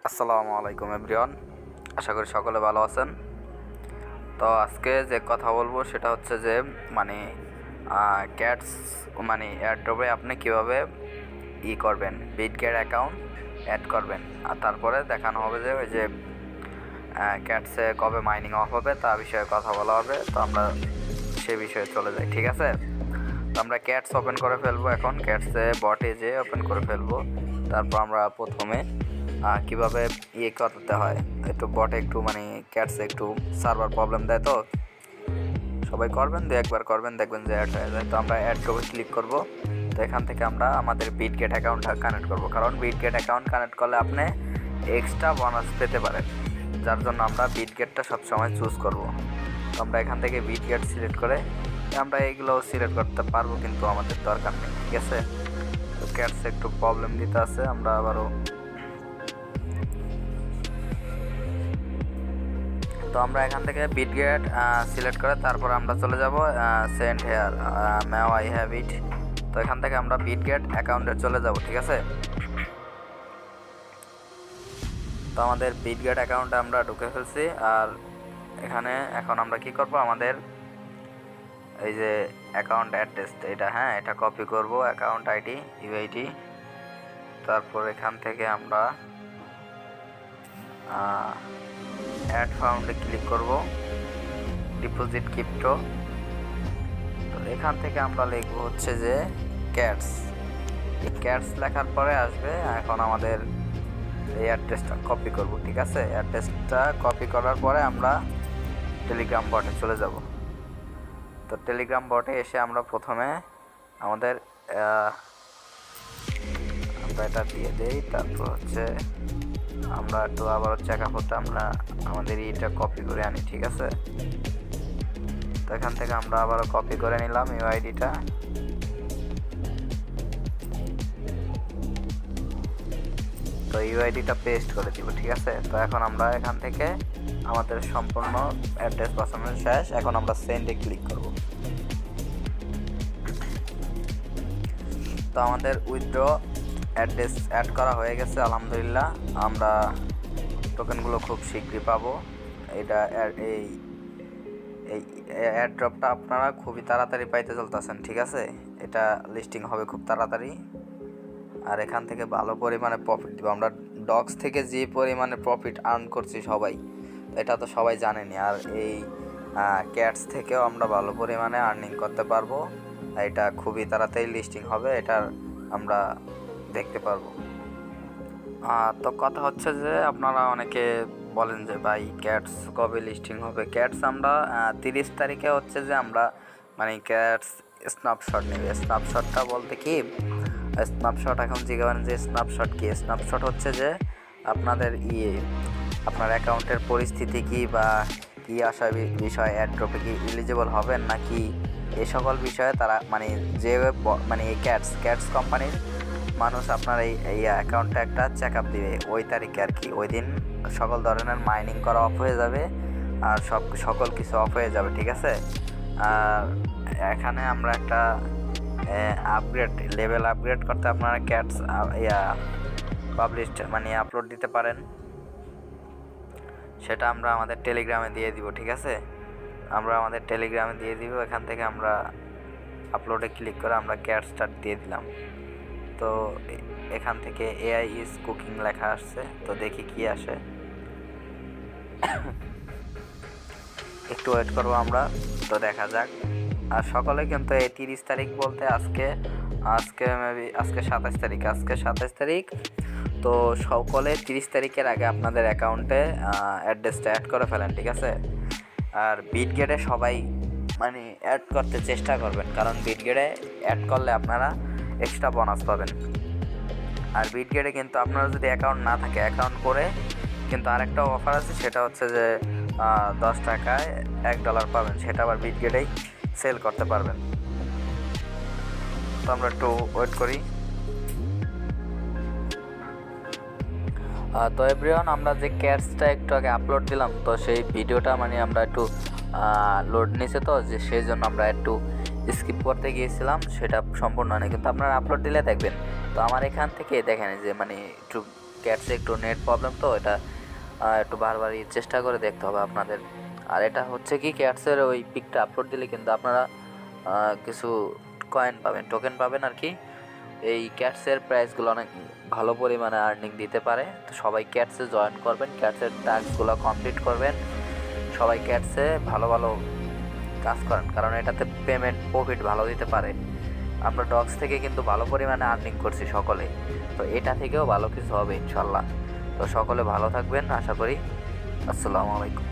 আসসালামু আলাইকুম এভরিওয়ান, আশা করি সকলে ভালো আছেন। তো আজকে যে কথা বলবো সেটা হচ্ছে যে মানে ক্যাটস মানে এয়ারড্রপে আপনি কীভাবে করবেন, বিটগেট অ্যাকাউন্ট অ্যাড করবেন, আর তারপরে দেখানো হবে যে ওই যে ক্যাটসে কবে মাইনিং অফ হবে তা বিষয়ে কথা বলা হবে। তো আমরা সে বিষয়ে চলে যাই, ঠিক আছে? তো আমরা ক্যাটস ওপেন করে ফেলবো। এখন ক্যাটসে বটে যে ওপেন করে ফেলবো। তারপর আমরা প্রথমে কীভাবে করতে হয়, একটু বটে একটু মানে ক্যাটসে একটু সার্ভার প্রবলেম দেয়, তো সবাই করবেন, একবার করবেন, দেখবেন যে অ্যাড হয়ে যায়। তো আমরা অ্যাড করে ক্লিক করব। তো এখান থেকে আমরা আমাদের বিটগেট অ্যাকাউন্টটা কানেক্ট করব, কারণ বিটগেট অ্যাকাউন্ট কানেক্ট করলে আপনি এক্সট্রা বোনাস পেতে পারেন, যার জন্য আমরা বিটগেটটা সবসময় চুজ করব। তো আমরা এখান থেকে বিটগেট সিলেক্ট করে আমরা এইগুলো সিলেক্ট করতে পারবো, কিন্তু আমাদের দরকার নেই, ঠিক আছে? তো ক্যাটসে একটু প্রবলেম দিতে আছে, আমরা আবারও তো আমরা এখান থেকে বিটগেট সিলেক্ট করে তারপর আমরা চলে যাব send hair now I have it. তো এখান থেকে আমরা বিটগেট অ্যাকাউন্টে চলে যাব, ঠিক আছে? তো আমাদের বিটগেট অ্যাকাউন্টে আমরা ঢুকে ফেলছি। আর এখানে এখন আমরা কি করব, আমাদের এই যে অ্যাকাউন্ট অ্যাড্রেস এটা, এটা কপি করব, অ্যাকাউন্ট আইডি ইউআইডি। তারপর এখান থেকে আমরা অ্যাড ফাউন্ডে ক্লিক করব, ডিপোজিট ক্রিপ্টো। তো এখান থেকে আমরা লিখব হচ্ছে যে ক্যাটস। এই ক্যাটস লেখার পরে আসবে এখন আমাদের এই অ্যাড্রেসটা কপি করব, ঠিক আছে? অ্যাড্রেসটা কপি করার পরে আমরা টেলিগ্রাম বটে চলে যাব। তো টেলিগ্রাম বটে এসে আমরা প্রথমে আমাদের আমরা এটা দিয়ে দেই। তারপর হচ্ছে আমরা একটু আবার চেক আপ হতে আমরা আমাদের এটা কপি করে আনি, ঠিক আছে? তো এখান থেকে আমরা আবারও কপি করে নিলাম ইউআইডিটা। তো ইউআইডিটা পেস্ট করে দিব, ঠিক আছে? তো এখন আমরা এখান থেকে আমাদের সম্পূর্ণ অ্যাড্রেস বসানো শেষ। এখন আমরা সেন্ডে ক্লিক করব। তো আমাদের উইথড্র অ্যাড্রেস অ্যাড করা হয়ে গেছে, আলহামদুলিল্লাহ। আমরা টোকেনগুলো খুব শীঘ্রই পাবো। এটা এই অ্যাড্রপটা আপনারা খুবই তাড়াতাড়ি পাইতে চলতেছেন, ঠিক আছে? এটা লিস্টিং হবে খুব তাড়াতাড়ি। আর এখান থেকে ভালো পরিমাণে প্রফিট দিব আমরা। ডক্স থেকে যে পরিমাণে প্রফিট আর্ন করছি সবাই, এটা তো সবাই জানেনি। আর এই ক্যাটস থেকেও আমরা ভালো পরিমাণে আর্নিং করতে পারবো। এটা খুবই তাড়াতাড়ি লিস্টিং হবে, এটার আমরা দেখতে পারবো। তো কথা হচ্ছে যে আপনারা অনেকে বলেন যে ভাই ক্যাটস কবে লিস্টিং হবে। ক্যাটস আমরা 30 তারিখে হচ্ছে যে আমরা মানে ক্যাটস স্ন্যাপশট নেবে। স্ন্যাপশটটা বলতে কি, স্ন্যাপশট এখন জিজ্ঞাসা যে স্ন্যাপশট কি। স্ন্যাপশট হচ্ছে যে আপনাদের আপনার অ্যাকাউন্টের পরিস্থিতি কি, বা কি আসা বিষয়, অ্যাড্রপে কি এলিজিবল হবেন নাকি, এই সকল বিষয়ে তারা মানে যে মানে এই ক্যাটস কোম্পানির মানুষ আপনার এই অ্যাকাউন্টে একটা চেক আপ দিবে ওই তারিখে আর কি। ওই দিন সকল ধরনের মাইনিং করা অফ হয়ে যাবে, আর সকল কিছু অফ হয়ে যাবে, ঠিক আছে? আর এখানে আমরা একটা লেভেল আপগ্রেড করতে আপনারা ক্যাটস পাবলিশড মানে আপলোড দিতে পারেন। সেটা আমরা আমাদের টেলিগ্রামে দিয়ে দিব, ঠিক আছে? আমরা আমাদের টেলিগ্রামে দিয়ে দিব। এখান থেকে আমরা আপলোডে ক্লিক করে আমরা ক্যাট স্টার্ট দিয়ে দিলাম। তো এখান থেকে এআই ইজ কুকিং লেখা আসছে, তো দেখি কি আসে। একটু ওয়েট করবো আমরা, তো দেখা যাক। আর সকলে কিন্তু এই 30 তারিখ বলতে আজকে মেবি আজকে 27 তারিখ, আজকে 27 তারিখ। তো সকলে 30 তারিখের আগে আপনাদের অ্যাকাউন্টে অ্যাড্রেসটা অ্যাড করে ফেলেন, ঠিক আছে? আর বিটগেটে সবাই মানে অ্যাড করতে চেষ্টা করবেন, কারণ বিটগেটে অ্যাড করলে আপনারা এক্সট্রা বোনাস পাবেন। আর বিটগেটে কিন্তু আপনারা যদি অ্যাকাউন্ট না থাকে, অ্যাকাউন্ট করে কিন্তু আরেকটা অফার আছে, সেটা হচ্ছে যে 10 টাকায় $1 পাবেন, সেটা আবার বিটগেটেই সেল করতে পারবেন। তো আমরা একটু ওয়েট করি। তো এভরিওয়ান, আমরা যে ক্যাটসটা একটু আগে আপলোড দিলাম, তো সেই ভিডিওটা মানে আমরা একটু লোড নিয়েছে, তো যে সেই জন্য আমরা একটু স্কিপ করতে গিয়েছিলাম, সেটা সম্পূর্ণ নেই, কিন্তু আপনারা আপলোড দিলে দেখবেন। তো আমার এখান থেকে দেখেন যে মানে একটু ক্যাটসে একটু নেট প্রবলেম, তো এটা একটু বারবারই চেষ্টা করে দেখতে হবে আপনাদের। আর এটা হচ্ছে কি, ক্যাটসের ওই পিকটা আপলোড দিলে কিন্তু আপনারা কিছু কয়েন পাবেন, টোকেন পাবেন আর কি। এই ক্যাটসের প্রাইসগুলো অনেক ভালো পরিমাণে আর্নিং দিতে পারে। তো সবাই ক্যাটসে জয়েন করবেন, ক্যাটসের টাস্কগুলো কমপ্লিট করবেন, সবাই ক্যাটসে ভালো ভালো কাজ করেন, কারণ এটাতে পেমেন্ট প্রফিট ভালো দিতে পারে। আমরা ডগস থেকে কিন্তু ভালো পরিমাণে আর্নিং করছি সকলে, তো এটা থেকেও ভালো কিছু হবে ইনশাল্লাহ। তো সকলে ভালো থাকবেন আশা করি। আসসালামু আলাইকুম।